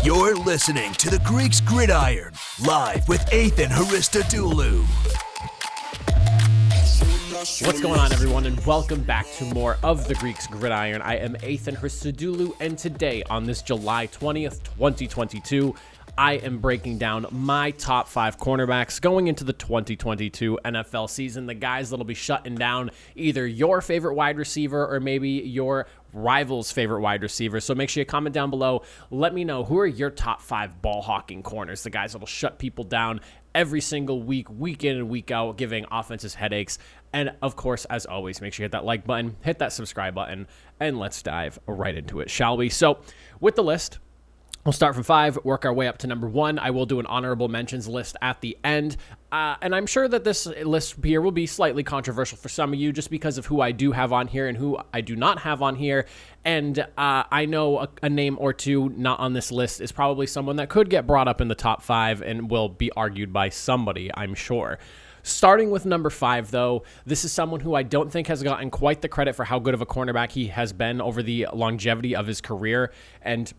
You're listening to the Greeks Gridiron, live with Ethan Haristodoulou. What's going on, everyone, and welcome back to more of the Greeks Gridiron. I am Ethan Haristodoulou, and today, on this July 20th, 2022, I am breaking down my top 5 cornerbacks going into the 2022 NFL season. The guys that'll be shutting down either your favorite wide receiver or maybe your rival's favorite wide receiver. So make sure you comment down below. Let me know, who are your top 5 ball hawking corners, the guys that'll shut people down every single week, week in and week out, giving offenses headaches. And of course, as always, make sure you hit that like button, hit that subscribe button, and let's dive right into it, shall we? So with the list, we'll start from 5, work our way up to number 1. I will do an honorable mentions list at the end. And I'm sure that this list here will be slightly controversial for some of you just because of who I do have on here and who I do not have on here. And I know a name or two not on this list is probably someone that could get brought up in the top 5 and will be argued by somebody, I'm sure. Starting with number 5, though, this is someone who I don't think has gotten quite the credit for how good of a cornerback he has been over the longevity of his career. And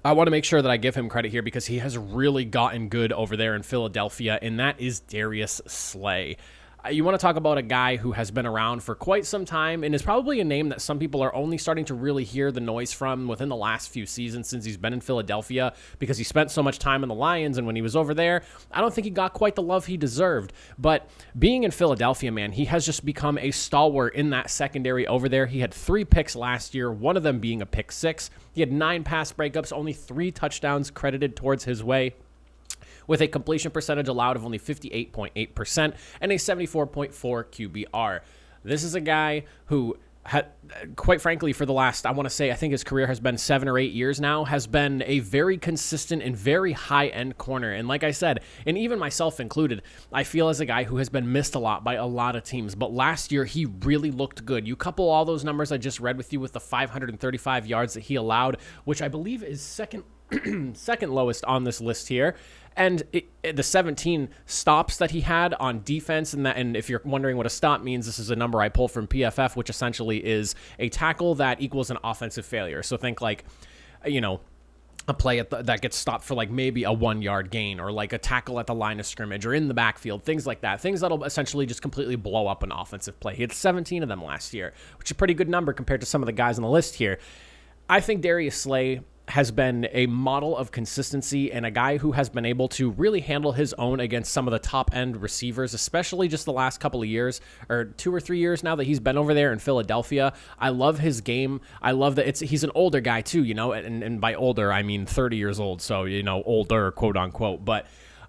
I want to make sure that I give him credit here because he has really gotten good over there in Philadelphia, and that is Darius Slay. You want to talk about a guy who has been around for quite some time and is probably a name that some people are only starting to really hear the noise from within the last few seasons since he's been in Philadelphia because he spent so much time in the Lions, and when he was over there, I don't think he got quite the love he deserved. But being in Philadelphia, man, he has just become a stalwart in that secondary over there. He had 3 picks last year, one of them being a pick 6. He had 9 pass breakups, only 3 touchdowns credited towards his way, with a completion percentage allowed of only 58.8% and a 74.4 QBR. This is a guy who, quite frankly, for the last, I want to say, I think his career has been 7 or 8 years now, has been a very consistent and very high-end corner. And like I said, and even myself included, I feel as a guy who has been missed a lot by a lot of teams. But last year, he really looked good. You couple all those numbers I just read with you with the 535 yards that he allowed, which I believe is second lowest on this list here. And the 17 stops that he had on defense, and if you're wondering what a stop means, this is a number I pulled from PFF, which essentially is a tackle that equals an offensive failure. So think like, a play that gets stopped for like maybe a 1-yard gain, or like a tackle at the line of scrimmage or in the backfield, things like that. Things that'll essentially just completely blow up an offensive play. He had 17 of them last year, which is a pretty good number compared to some of the guys on the list here. I think Darius Slay has been a model of consistency and a guy who has been able to really handle his own against some of the top-end receivers, especially just the last couple of years, or 2 or 3 years now that he's been over there in Philadelphia. I love his game. I love that he's an older guy too, and by older, I mean 30 years old, so, older, quote-unquote, but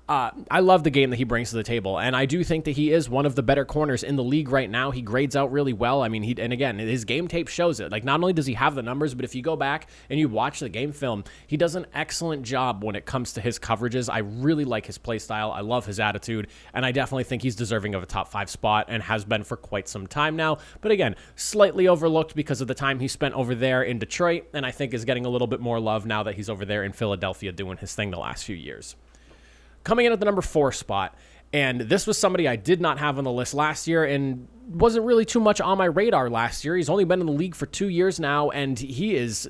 I love the game that he brings to the table, and I do think that he is one of the better corners in the league right now. He grades out really well. I mean, and again, his game tape shows it. Like, not only does he have the numbers, but if you go back and you watch the game film, he does an excellent job when it comes to his coverages. I really like his play style. I love his attitude, and I definitely think he's deserving of a top 5 spot and has been for quite some time now. But again, slightly overlooked because of the time he spent over there in Detroit, and I think is getting a little bit more love now that he's over there in Philadelphia doing his thing the last few years. Coming in at the number 4 spot, and this was somebody I did not have on the list last year and wasn't really too much on my radar last year. He's only been in the league for 2 years now, and he is,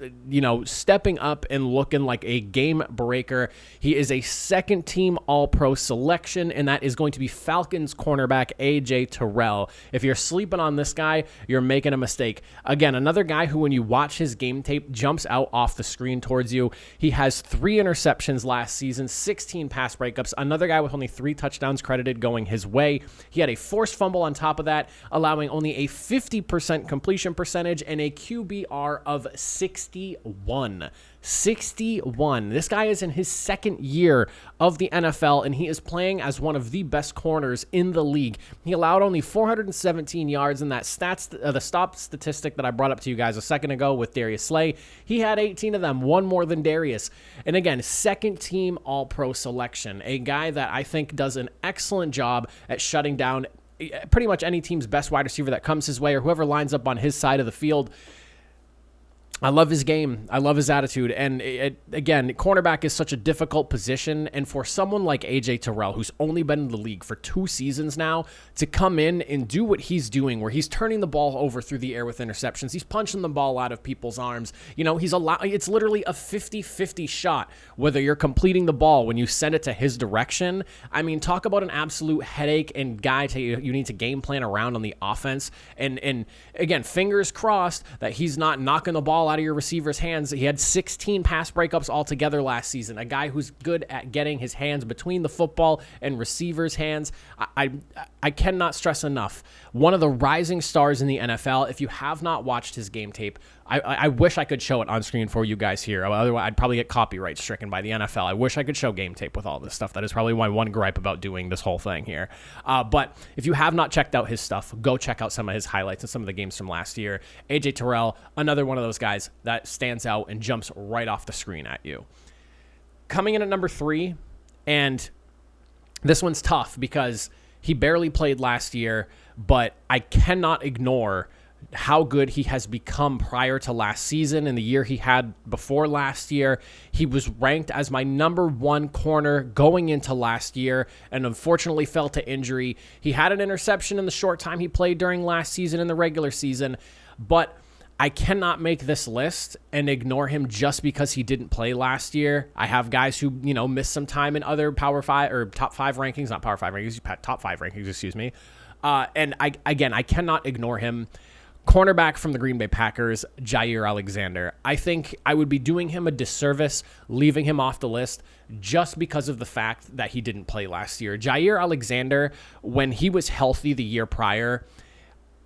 stepping up and looking like a game breaker. He is a second-team All-Pro selection, and that is going to be Falcons cornerback A.J. TERRELL. If you're sleeping on this guy, you're making a mistake. Again, another guy who, when you watch his game tape, jumps out off the screen towards you. He has 3 interceptions last season, 16 pass breakups. Another guy with only 3 touchdowns credited going his way. He had a forced fumble on top of that, allowing only a 50% completion percentage and a QBR of 61. 61. This guy is in his 2nd year of the NFL, and he is playing as one of the best corners in the league. He allowed only 417 yards in that the stop statistic that I brought up to you guys a second ago with Darius Slay. He had 18 of them, one more than Darius. And again, 2nd team All-Pro selection, a guy that I think does an excellent job at shutting down pretty much any team's best wide receiver that comes his way or whoever lines up on his side of the field. I love his game. I love his attitude. And again, cornerback is such a difficult position. And for someone like AJ Terrell, who's only been in the league for 2 seasons now, to come in and do what he's doing, where he's turning the ball over through the air with interceptions, he's punching the ball out of people's arms. It's literally a 50-50 shot, whether you're completing the ball when you send it to his direction. I mean, talk about an absolute headache and guy you need to game plan around on the offense. And again, fingers crossed that he's not knocking the ball out of your receiver's hands. He had 16 pass breakups altogether last season. A guy who's good at getting his hands between the football and receivers' hands. I cannot stress enough. One of the rising stars in the NFL. If you have not watched his game tape, I wish I could show it on screen for you guys here. Otherwise, I'd probably get copyright stricken by the NFL. I wish I could show game tape with all this stuff. That is probably my one gripe about doing this whole thing here. But if you have not checked out his stuff, go check out some of his highlights and some of the games from last year. AJ Terrell, another one of those guys that stands out and jumps right off the screen at you. Coming in at number 3, and this one's tough because he barely played last year, but I cannot ignore how good he has become prior to last season and the year he had before last year. He was ranked as my number 1 corner going into last year and unfortunately fell to injury. He had an interception in the short time he played during last season in the regular season, but I cannot make this list and ignore him just because he didn't play last year. I have guys who, missed some time in other Power 5 or top 5 rankings, not Power 5 rankings, top 5 rankings, excuse me. And I cannot ignore him. Cornerback from the Green Bay Packers, JAIRE Alexander. I think I would be doing him a disservice leaving him off the list just because of the fact that he didn't play last year. JAIRE Alexander, when he was healthy the year prior,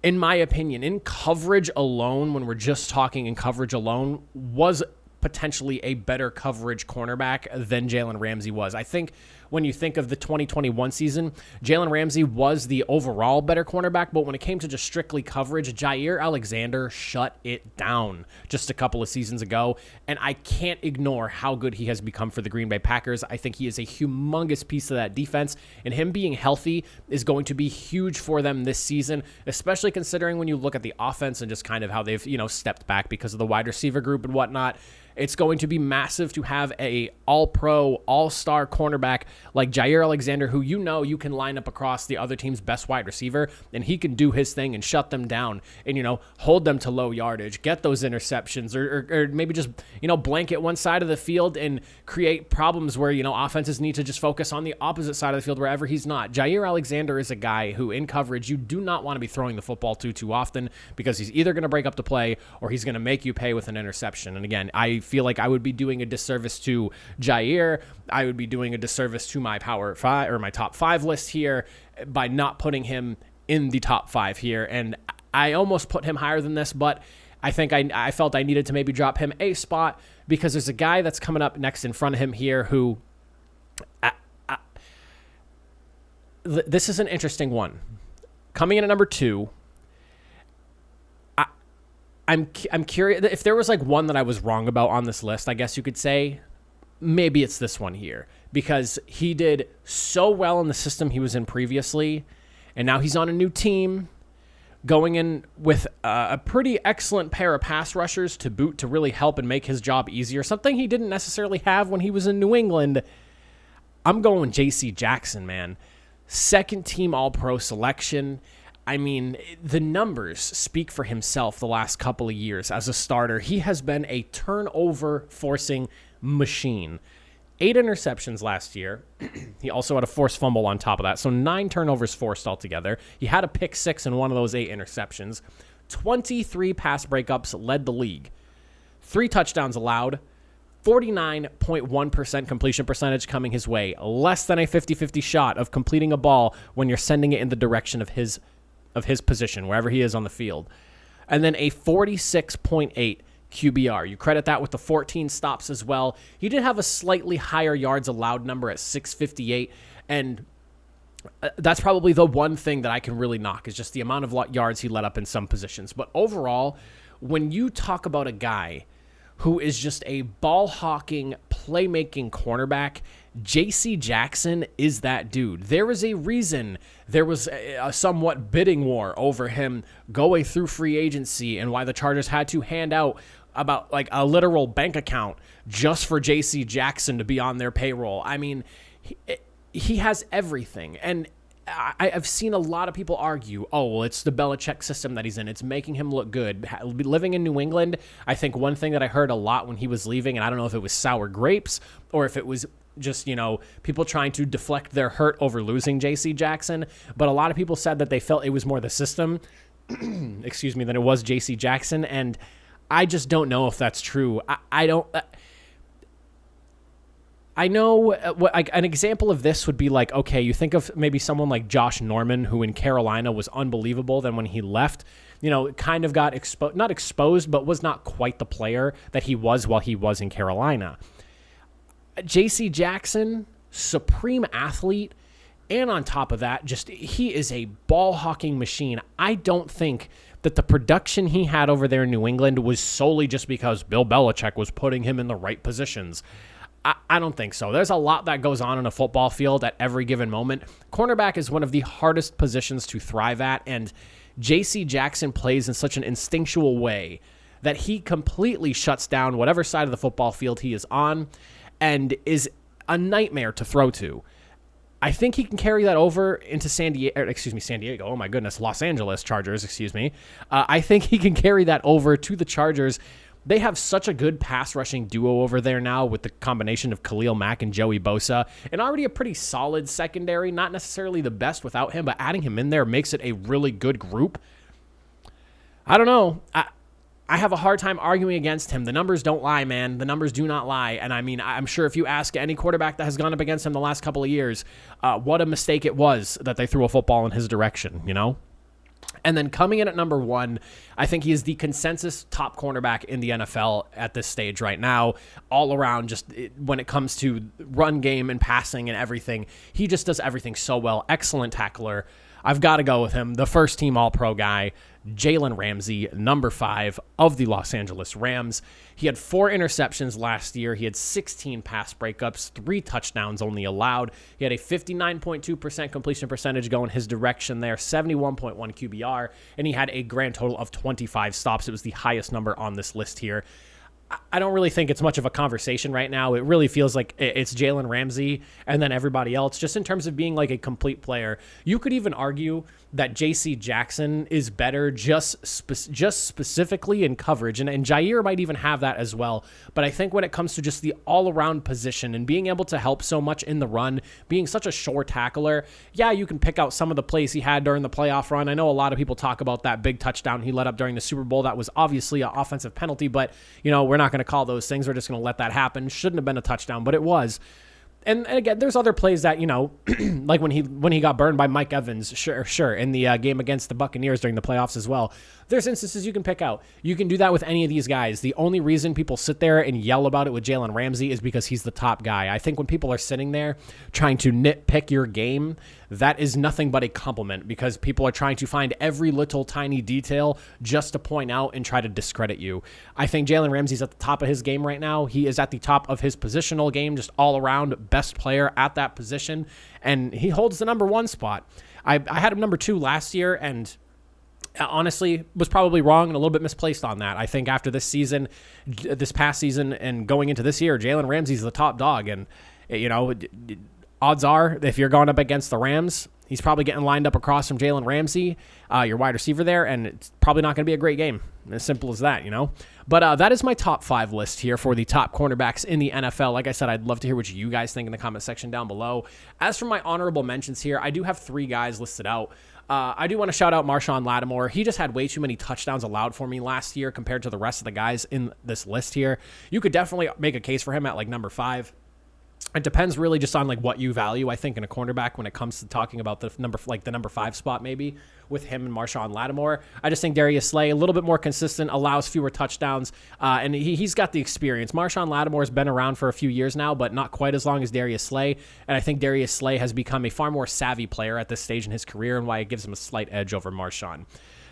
in my opinion, in coverage alone, when we're just talking in coverage alone, was potentially a better coverage cornerback than Jalen Ramsey was. I think when you think of the 2021 season, Jalen Ramsey was the overall better cornerback, but when it came to just strictly coverage, JAIRE Alexander shut it down just a couple of seasons ago, and I can't ignore how good he has become for the Green Bay Packers. I think he is a humongous piece of that defense, and him being healthy is going to be huge for them this season, especially considering when you look at the offense and just kind of how they've, stepped back because of the wide receiver group and whatnot. It's going to be massive to have a all-pro, all-star cornerback like JAIRE Alexander, who you can line up across the other team's best wide receiver, and he can do his thing and shut them down and, hold them to low yardage, get those interceptions, or maybe just, blanket one side of the field and create problems where, offenses need to just focus on the opposite side of the field wherever he's not. JAIRE Alexander is a guy who, in coverage, you do not want to be throwing the football too often because he's either going to break up the play or he's going to make you pay with an interception. And again, I feel like I would be doing a disservice to JAIRE. I would be doing a disservice to my Power 5 or my top 5 list here by not putting him in the top 5 here. And I almost put him higher than this, but I think I felt I needed to maybe drop him a spot because there's a guy that's coming up next in front of him here who this is an interesting one. Coming in at number 2, I'm curious if there was like one that I was wrong about on this list. I guess you could say maybe it's this one here because he did so well in the system he was in previously, and now he's on a new team, going in with a pretty excellent pair of pass rushers to boot to really help and make his job easier. Something he didn't necessarily have when he was in New England. I'm going J.C. Jackson, man. Second team All-Pro selection. I mean, the numbers speak for himself the last couple of years as a starter. He has been a turnover-forcing machine. 8 interceptions last year. He also had a forced fumble on top of that, so 9 turnovers forced altogether. He had a pick 6 in one of those 8 interceptions. 23 pass breakups led the league. 3 touchdowns allowed. 49.1% completion percentage coming his way. Less than a 50-50 shot of completing a ball when you're sending it in the direction of his position, wherever he is on the field. And then a 46.8 QBR. You credit that with the 14 stops as well. He did have a slightly higher yards allowed number at 658, and that's probably the one thing that I can really knock is just the amount of yards he let up in some positions. But overall, when you talk about a guy who is just a ball-hawking, playmaking cornerback, J.C. Jackson is that dude. There is a reason there was a somewhat bidding war over him going through free agency and why the Chargers had to hand out about like a literal bank account just for JC Jackson to be on their payroll. I mean, he has everything. And I've seen a lot of people argue, oh, well, it's the Belichick system that he's in. It's making him look good. Living in New England, I think one thing that I heard a lot when he was leaving, and I don't know if it was sour grapes or if it was just, people trying to deflect their hurt over losing JC Jackson, but a lot of people said that they felt it was more the system, excuse me, than it was JC Jackson, and I just don't know if that's true. I know an example of this would be like, okay, you think of maybe someone like Josh Norman, who in Carolina was unbelievable. Then when he left, kind of got not exposed, but was not quite the player that he was while he was in Carolina. JC Jackson, supreme athlete. And on top of that, he is a ball hawking machine. I don't think that the production he had over there in New England was solely just because Bill Belichick was putting him in the right positions. I don't think so. There's a lot that goes on in a football field at every given moment. Cornerback is one of the hardest positions to thrive at, and JC Jackson plays in such an instinctual way that he completely shuts down whatever side of the football field he is on and is a nightmare to throw to. I think he can carry that over into San Diego. Oh my goodness, Los Angeles Chargers, excuse me. I think he can carry that over to the Chargers. They have such a good pass rushing duo over there now with the combination of Khalil Mack and Joey Bosa, and already a pretty solid secondary, not necessarily the best without him, but adding him in there makes it a really good group. I don't know. I have a hard time arguing against him. The numbers don't lie, man. The numbers do not lie. And I mean, I'm sure if you ask any quarterback that has gone up against him the last couple of years, what a mistake it was that they threw a football in his direction, And then coming in at number 1, I think he is the consensus top cornerback in the NFL at this stage right now. All around, just when it comes to run game and passing and everything, he just does everything so well. Excellent tackler. I've got to go with him. The first team All-Pro guy, Jalen Ramsey, number 5 of the Los Angeles Rams. He had 4 interceptions last year. He had 16 pass breakups, 3 touchdowns only allowed. He had a 59.2% completion percentage going his direction there, 71.1 QBR, and he had a grand total of 25 stops. It was the highest number on this list here. I don't really think it's much of a conversation right now. It really feels like it's Jalen Ramsey and then everybody else, just in terms of being like a complete player. You could even argue that JC Jackson is better just specifically in coverage, and JAIRE might even have that as well. But I think when it comes to just the all-around position and being able to help so much in the run, being such a sure tackler, yeah, you can pick out some of the plays he had during the playoff run. I know a lot of people talk about that big touchdown he let up during the Super Bowl. That was obviously an offensive penalty, but, we're not going to call those things. We're just going to let that happen. Shouldn't have been a touchdown, but it was. And again, there's other plays that, like when he got burned by Mike Evans, sure, in the game against the Buccaneers during the playoffs as well. There's instances you can pick out. You can do that with any of these guys. The only reason people sit there and yell about it with Jalen Ramsey is because he's the top guy. I think when people are sitting there trying to nitpick your game, that is nothing but a compliment, because people are trying to find every little tiny detail just to point out and try to discredit you. I think Jalen Ramsey's at the top of his game right now. He is at the top of his positional game, just all around best player at that position, and he holds the number 1 spot. I had him number 2 last year, and honestly was probably wrong and a little bit misplaced on that. I think after this past season and going into this year, Jalen Ramsey's the top dog, and odds are, if you're going up against the Rams, he's probably getting lined up across from Jalen Ramsey, your wide receiver there, and it's probably not going to be a great game. As simple as that, But that is my top 5 list here for the top cornerbacks in the NFL. Like I said, I'd love to hear what you guys think in the comment section down below. As for my honorable mentions here, I do have 3 guys listed out. I do want to shout out Marshon Lattimore. He just had way too many touchdowns allowed for me last year compared to the rest of the guys in this list here. You could definitely make a case for him at like number 5. It depends really just on like what you value, I think, in a cornerback when it comes to talking about the number 5 spot maybe with him and Marshon Lattimore. I just think Darius Slay, a little bit more consistent, allows fewer touchdowns, and he's got the experience. Marshon Lattimore's been around for a few years now, but not quite as long as Darius Slay, and I think Darius Slay has become a far more savvy player at this stage in his career, and why it gives him a slight edge over Marshon.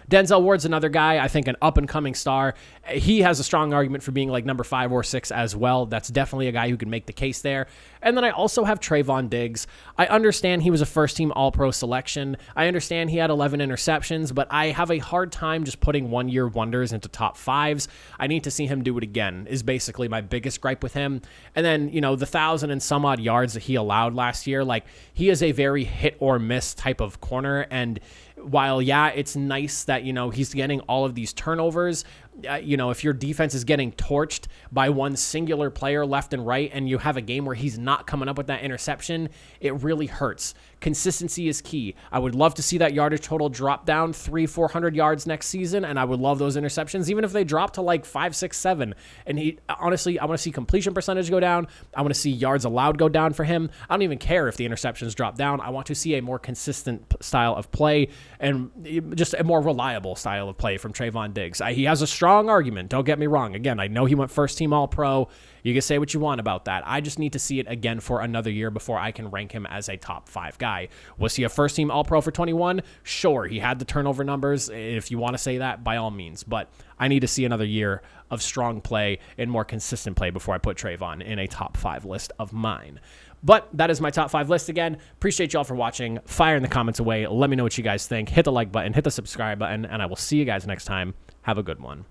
Denzel Ward's another guy, I think an up-and-coming star. He has a strong argument for being like number 5 or 6 as well. That's definitely a guy who can make the case there. And then I also have Trayvon Diggs. I understand he was a first-team All-Pro selection. I understand he had 11 interceptions, but I have a hard time just putting one-year wonders into top 5s. I need to see him do it again, is basically my biggest gripe with him. And then, the 1,000 and some odd yards that he allowed last year, like, he is a very hit-or-miss type of corner, and while, yeah, it's nice that, he's getting all of these turnovers, if your defense is getting torched by one singular player left and right and you have a game where he's not coming up with that interception, it really hurts. Consistency is key. I would love to see that yardage total drop down 300-400 yards next season, and I would love those interceptions, even if they drop to like 5, 6, 7. And honestly, I want to see completion percentage go down. I want to see yards allowed go down for him. I don't even care if the interceptions drop down. I want to see a more consistent style of play and just a more reliable style of play from Trayvon Diggs. He has a strong argument. Don't get me wrong. Again, I know he went first team All-Pro. You can say what you want about that. I just need to see it again for another year before I can rank him as a top 5 guy. Was he a first team All-Pro for 21? Sure. He had the turnover numbers. If you want to say that, by all means. But I need to see another year of strong play and more consistent play before I put Trayvon in a top 5 list of mine. But that is my top 5 list again. Appreciate y'all for watching. Fire in the comments away. Let me know what you guys think. Hit the like button, hit the subscribe button, and I will see you guys next time. Have a good one.